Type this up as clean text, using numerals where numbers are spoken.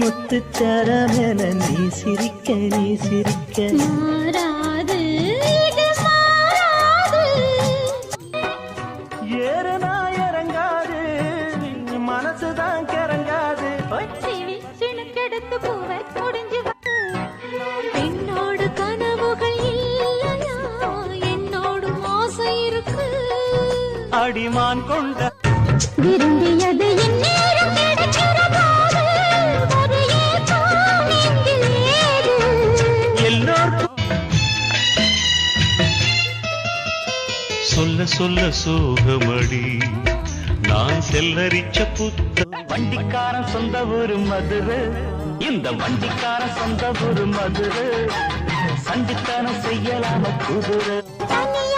முத்துச்சரமென நீ சிரிக்க நீ சிரிக்க மாறாது இது மாறாது. ஏறுனா இறங்காது மனசுதான் கிறங்காது. சிணுக்கெடுத்து பூவை முடிஞ்சு என்னோடு கனவுகள் இல்லையா, என்னோடு ஆசை இருக்கு. அடிமான் கொண்ட விரும்பியது இந்நேரம் கிடைக்கிற போது ஒரு ஏக்கம் நெஞ்சில் ஏது. எல்லோருக்கும் சொல்ல சொல்ல சோகமடி நான் செல்லரிச்ச புத்த வண்டிக்காரன் சொந்த ஊரு மதுரை, இந்த வண்டிக்காரன் சொந்த ஊரு மதுரை, சண்டித்தனம் செய்யலாம குதிரை. தனியா